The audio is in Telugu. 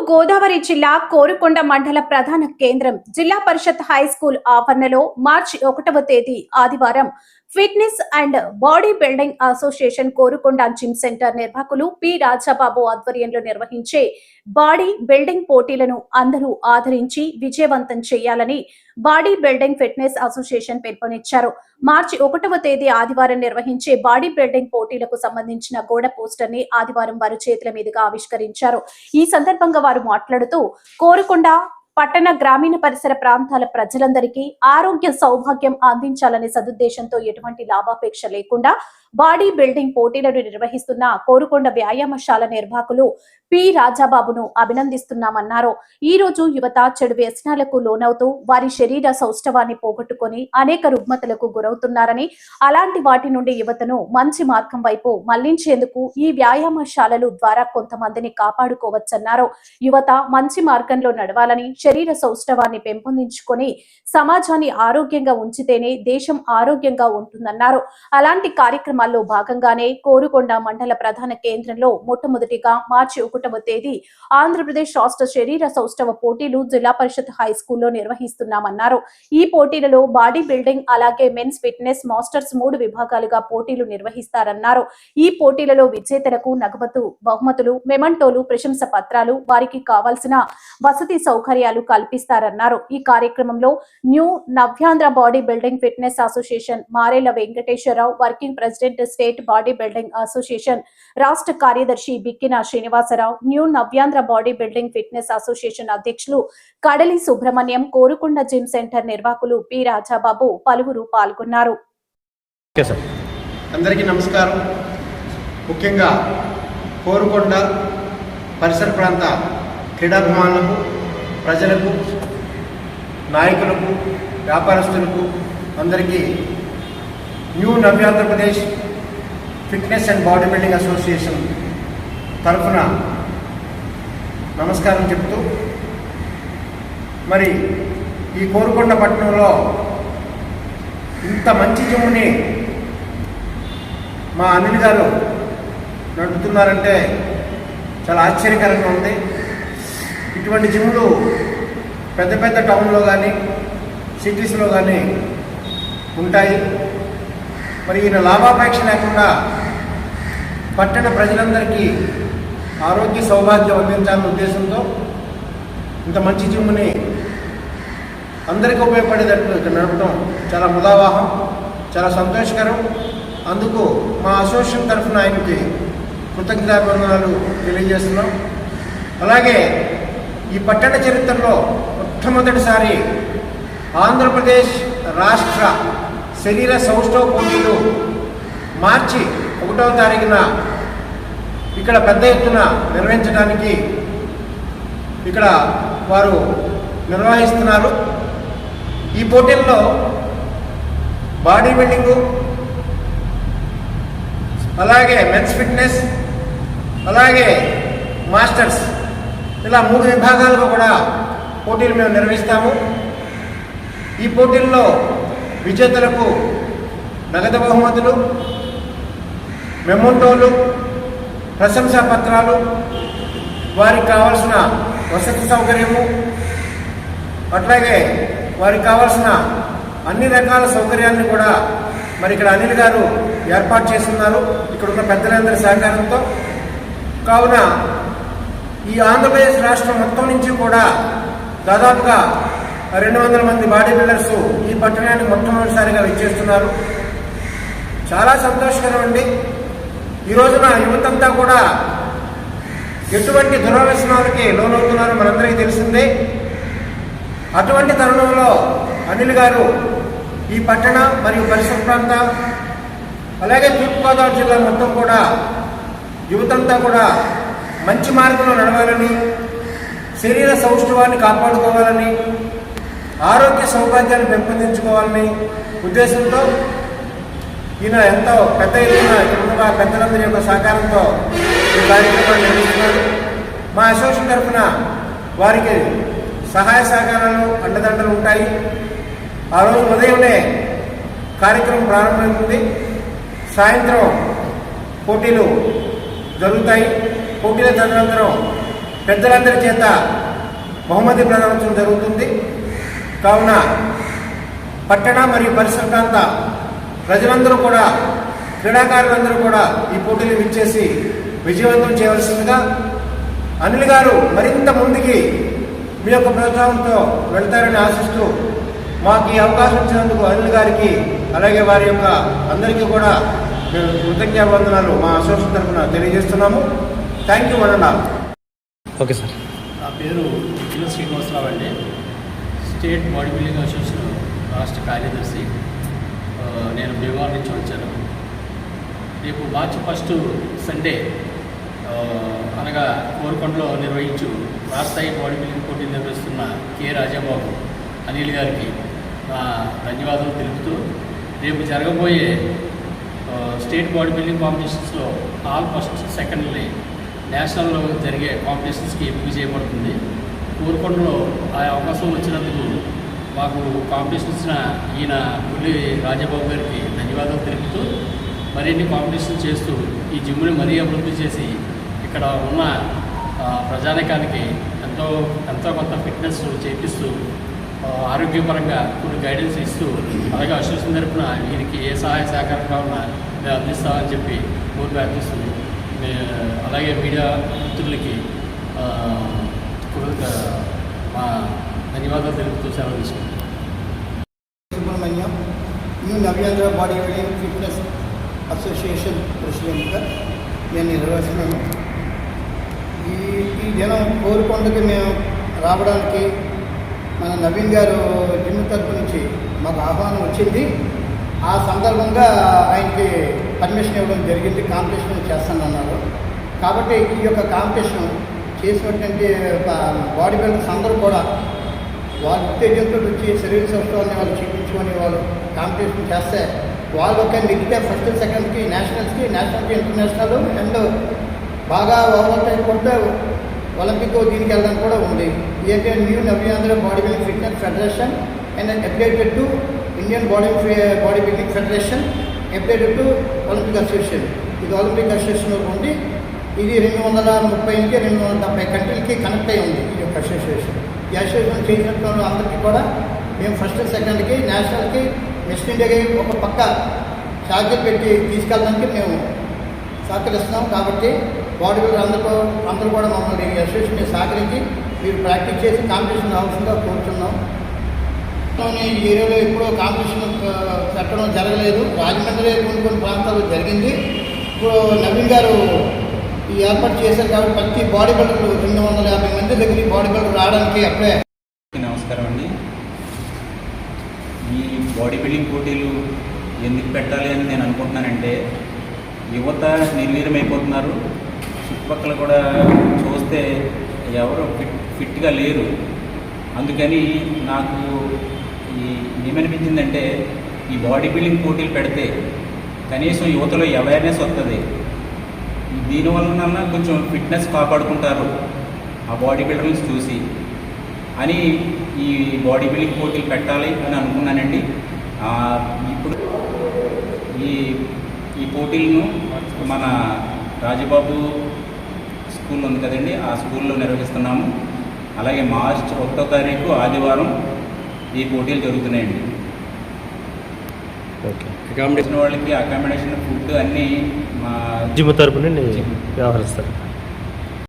గోదావరి జిల్లా కోరుకొండ మండల ప్రధాన కేంద్రం జిల్లా పరిషత్ హై స్కూల్ ఆవరణలో మార్చి 1వ తేదీ ఆదివారం fitness and body building association Korukonda gym centre నిర్వాహకులు పి రాజాబాబు ఆధ్వర్యంలో నిర్వహించే బాడీ బిల్డింగ్ పోటీలను అందరూ ఆదరించి విజయవంతం చేయాలని బాడీ బిల్డింగ్ ఫిట్నెస్ అసోసియేషన్ పిలుపునిచ్చారు. మార్చి 1వ తేదీ ఆదివారం నిర్వహించే బాడీ బిల్డింగ్ పోటీలకు సంబంధించిన గోడ పోస్టర్ ని ఆదివారం వారి చేతుల మీదుగా ఆవిష్కరించారు. ఈ సందర్భంగా వారు మాట్లాడుతూ కోరుకొండ పట్టణ గ్రామీణ పరిసర ప్రాంతాల ప్రజలందరికీ ఆరోగ్య సౌభాగ్యం అందించాలనే సదుద్దేశంతో ఎటువంటి లాభాపేక్ష లేకుండా బాడీ బిల్డింగ్ పోటీలను నిర్వహిస్తున్న కోరుకొండ వ్యాయామశాల నిర్వాహకులు పి రాజాబాబును అభినందిస్తున్నామన్నారు. ఈ రోజు యువత చెడు వ్యసనాలకు లోనవుతూ వారి శరీర సౌష్ఠవాన్ని పోగొట్టుకొని అనేక రుగ్మతలకు గురవుతున్నారని, అలాంటి వాటి నుండి యువతను మంచి మార్గం వైపు మళ్లించేందుకు ఈ వ్యాయామశాలలు ద్వారా కొంతమందిని కాపాడుకోవచ్చన్నారు. యువత మంచి మార్గంలో నడవాలని, శరీర సౌష్ఠవాన్ని పెంపొందించుకొని సమాజాన్ని ఆరోగ్యంగా ఉంచితేనే దేశం ఆరోగ్యంగా ఉంటుందన్నారు. అలాంటి కార్యక్రమాల్లో భాగంగానే కోరుకొండ మండల ప్రధాన కేంద్రంలో మొట్టమొదటిగా మార్చి 1వ తేదీ ఆంధ్రప్రదేశ్ రాష్ట్ర శరీర సౌష్ఠవ పోటీలు జిల్లా పరిషత్ హై స్కూల్లో నిర్వహిస్తున్నామన్నారు. ఈ పోటీలలో బాడీ బిల్డింగ్ అలాగే మెన్స్ ఫిట్నెస్ మాస్టర్స్ 3 విభాగాలుగా పోటీలు నిర్వహిస్తారన్నారు. ఈ పోటీలలో విజేతలకు నగదు బహుమతులు, మెమంటోలు, ప్రశంస పత్రాలు, వారికి కావాల్సిన వసతి సౌకర్యాలు కల్పిస్తారన్నారు. ఈ కార్యక్రమంలో new Navyandhra body building fitness association Marela Venkateswara Rao, working president state body building association రాష్ట్ర కార్యదర్శి Bikkina Srinivasa Rao, new Navyandhra body building fitness association అధ్యక్షులు కడలి సుబ్రహ్మణ్యం, కోరుకొండ జిమ్ సెంటర్ నిర్వాహకులు పి రాజాబాబు పలువురు పాల్గొన్నారు. అందరికీ నమస్కారం. ముఖ్యంగా కోరుకొండ పరిసర ప్రాంత క్రీడాభిమానులకు, ప్రజలకు, నాయకులకు, వ్యాపారస్తులకు అందరికీ new Navyandhra Pradesh fitness and body building association తరఫున నమస్కారం చెప్తూ, మరి ఈ కోరుకొండ పట్టణంలో ఇంత మంచి జిమ్ని మా అనిల్ గారు నడుపుతున్నారంటే చాలా ఆశ్చర్యకరంగా ఉంది. ఇటువంటి జిమ్లు పెద్ద పెద్ద టౌన్లో కానీ సిటీస్లో కానీ ఉంటాయి. మరి ఈయన లాభాపేక్ష లేకుండా పట్టణ ప్రజలందరికీ ఆరోగ్య సౌభాగ్యం అందించాలనే ఉద్దేశంతో ఇంత మంచి జిమ్ని అందరికీ ఉపయోగపడేటట్లు ఇక్కడ నడపడం చాలా ముదావాహం, చాలా సంతోషకరం. అందుకు మా అసోసియేషన్ తరఫున ఆయనకి కృతజ్ఞతాభివందనాలు తెలియజేస్తున్నాం. అలాగే ఈ పట్టణ చరిత్రలో మొట్టమొదటిసారి ఆంధ్రప్రదేశ్ రాష్ట్ర శరీర సౌష్ఠవ పోటీలు మార్చి 1వ తారీఖున ఇక్కడ పెద్ద ఎత్తున నిర్వహించడానికి ఇక్కడ వారు నిర్వహిస్తున్నారు. ఈ పోటీల్లో బాడీ బిల్డింగు, అలాగే మెన్స్ ఫిట్నెస్, అలాగే మాస్టర్స్, ఇలా 3 విభాగాలుగా కూడా పోటీలు మేము నిర్వహిస్తాము. ఈ పోటీల్లో విజేతలకు నగదు బహుమతులు, మెమోంటోలు, ప్రశంసా పత్రాలు, వారికి కావాల్సిన వసతి సౌకర్యము, అట్లాగే వారికి కావాల్సిన అన్ని రకాల సౌకర్యాలను కూడా మరి ఇక్కడ అనిల్ గారు ఏర్పాటు చేస్తున్నారు ఇక్కడ ఉన్న పెద్దలందరి సహకారంతో. కావున ఈ ఆంధ్రప్రదేశ్ రాష్ట్రం మొత్తం నుంచి కూడా దాదాపుగా 200 మంది బాడీ బిల్డర్స్ ఈ పట్టణానికి మొట్టమొదటిసారిగా విచ్చేస్తున్నారు. చాలా సంతోషకరం అండి. ఈ రోజున యువతంతా కూడా ఎటువంటి దురవ్యసనాలకి లోనవుతున్నారో మనందరికీ తెలిసిందే. అటువంటి తరుణంలో అనిల్ గారు ఈ పట్టణ మరియు పరిసర ప్రాంత, అలాగే తూర్పుగోదావరి జిల్లా మొత్తం కూడా యువతంతా కూడా మంచి మార్గంలో నడవాలని, శరీర సౌష్ఠవాన్ని కాపాడుకోవాలని, ఆరోగ్య సౌభాగ్యాన్ని పెంపొందించుకోవాలని ఉద్దేశంతో ఈయన ఎంతో పెద్ద ఎత్తున ఇక్కడ పెద్దలందరి యొక్క సహకారంతో ఈ కార్యక్రమాన్ని నిర్వహిస్తున్నారు. మా అసోసియేషన్ తరఫున వారికి సహాయ సహకారాలు, అండదండలు ఉంటాయి. ఆ రోజు ఉదయమే కార్యక్రమం ప్రారంభమవుతుంది. సాయంత్రం పోటీలు జరుగుతాయి. పోటీల తదనంతరం పెద్దలందరి చేత బహుమతి ప్రదానం జరుగుతుంది. కావున పట్టణ మరియు పరిసర ప్రాంత ప్రజలందరూ కూడా, క్రీడాకారులందరూ కూడా ఈ పోటీలు విచ్చేసి విజయవంతం చేయవలసిందిగా, అనిల్ గారు మరింత ముందుకి మీ యొక్క ప్రోత్సాహంతో వెళ్తారని ఆశిస్తూ మాకు ఈ అవకాశం ఇచ్చినందుకు అనిల్ గారికి, అలాగే వారి యొక్క అందరికీ కూడా మేము కృతజ్ఞావందనాలు మా అసోసియేషన్ తరఫున తెలియజేస్తున్నాము. థ్యాంక్ యూ అన్న. Okay sir. నా పేరు జిల్లా శ్రీనివాసరావు అండి. స్టేట్ బాడీ బిల్డింగ్ అసోసియేషన్ రాష్ట్ర కార్యదర్శి. నేను భీమవరం నుంచి వచ్చాను. రేపు మార్చి 1 సండే అనగా కోరుకొండలో నిర్వహించు రాష్ట్రస్థాయి బాడీ బిల్డింగ్ పోటీ నిర్వహిస్తున్న కె రాజాబాబు అనిల్ గారికి నా ధన్యవాదాలు తెలుపుతూ, రేపు జరగబోయే స్టేట్ బాడీ బిల్డింగ్ కాంపిటీషన్స్లో ఆల్ ఫస్ట్ సెకండ్ని నేషనల్లో జరిగే కాంపిటీషన్స్కి ఎంపిక చేయబడుతుంది. కోరుకొండలో ఆ అవకాశం వచ్చినందుకు మాకు కాంపిటీషన్స్ ఈయన పుల్లి రాజాబాబు గారికి ధన్యవాదాలు తెలుపుతూ, మరిన్ని కాంపిటీషన్ చేస్తూ ఈ జిమ్ని మరీ అభివృద్ధి చేసి ఇక్కడ ఉన్న ప్రజానికానికి ఎంతో కొంత ఫిట్నెస్ చేపిస్తూ, ఆరోగ్యపరంగా కొన్ని గైడెన్స్ ఇస్తూ, అలాగే అసోసియేషన్ తరఫున వీరికి ఏ సహాయ సహకారం కావాలన్నా మేము అందిస్తామని చెప్పి కోరిక అందిస్తుంది. అలాగే మీడియా మిత్రులకి మా ధన్యవాదాలు తెలుపుతూ సెలవు తీసుకుంటాం. Subrahmanyam, new Navyandhra body building fitness association ప్రెసిడెంట్గా నేను నిర్వహిస్తున్నాను. ఈ దినం కోరుకొండకి మేము రావడానికి మన నవీన్ గారు జిమ్ తరపు నుంచి మాకు ఆహ్వానం వచ్చింది. ఆ సందర్భంగా ఆయనకి పర్మిషన్ ఇవ్వడం జరిగింది. కాంపిటీషన్ చేస్తానన్నారు. కాబట్టి ఈ యొక్క కాంపిటీషన్ చేసినటువంటి బాడీ బిల్డర్స్ అందరూ కూడా వాళ్ళ ఉత్తేజంతో వచ్చి శరీర సౌష్ఠవాన్ని వాళ్ళు చూపించుకొని వాళ్ళు కాంపిటీషన్ చేస్తే వాళ్ళు ఒక నెగ్గితే ఫస్ట్ సెకండ్కి నేషనల్స్కి ఇంటర్నేషనల్ అండ్ బాగా ఓవర్ అయిపోతే ఒలింపిక్ దీనికి వెళ్ళడానికి కూడా ఉంది. ఏంటంటే new Navyandhra body building fitness federation and updated to Indian body building federation, updated to Olympic association. ఇది ఒలింపిక్ అసోసియేషన్లో ఉంది. ఇది 230 నుంచి 270 కంట్రీలకి కనెక్ట్ అయి ఉంది ఈ యొక్క అసోసియేషన్. ఈ అసోసియేషన్ చేసినటువంటి అందరికీ కూడా మేము ఫస్ట్ సెకండ్కి నేషనల్కి వెస్ట్ ఇండియాకి ఒక పక్క ఛార్జీలు పెట్టి తీసుకెళ్ళడానికి మేము సహకరిస్తున్నాం. కాబట్టి బాడీ బిల్డర్ అందరూ కూడా మమ్మల్ని ఈ అసోసియేషన్ సహకరించి మీరు ప్రాక్టీస్ చేసి కాంపిటీషన్ అవసరంగా కోరుతున్నాం. ఈ ఏరియాలో ఎప్పుడో కాంపిటీషన్ పెట్టడం జరగలేదు. రాజమండ్రి కొన్ని ప్రాంతాల్లో జరిగింది. ఇప్పుడు నవీన్ గారు ఈ ఏర్పాటు చేశారు కాబట్టి ప్రతి బాడీ బిల్డర్లు 250 మంది దగ్గర బాడీ బిల్డర్ రావడానికి అప్పుడే. నమస్కారం అండి. ఈ బాడీ బిల్డింగ్ పోటీలు ఎందుకు పెట్టాలి అని నేను అనుకుంటున్నానంటే, యువత నిర్వీర్యమైపోతున్నారు. చుట్టుపక్కల కూడా చూస్తే ఎవరు ఫిట్గా లేరు. అందుకని నాకు ఏమనిపించిందంటే, ఈ బాడీ బిల్డింగ్ పోటీలు పెడితే కనీసం యువతలో అవేర్నెస్ వస్తుంది. దీనివల్ల కొంచెం ఫిట్నెస్ కాపాడుకుంటారు ఆ బాడీ బిల్డర్స్ చూసి అని ఈ బాడీ బిల్డింగ్ పోటీలు పెట్టాలి అని అనుకున్నానండి. ఇప్పుడు ఈ పోటీలను మన రాజబాబు స్కూల్ ఉంది కదండి, ఆ స్కూల్లో నిర్వహిస్తున్నాము. అలాగే మార్చి 1వ తారీఖు ఆదివారం ఈ పోటీలు జరుగుతున్నాయండి. ఓకే. అకామిడేషన్ వాళ్ళకి అకామిడేషన్, ఫుడ్ అన్నీ మా జిమ్ తరపున వ్యవహరిస్తారు.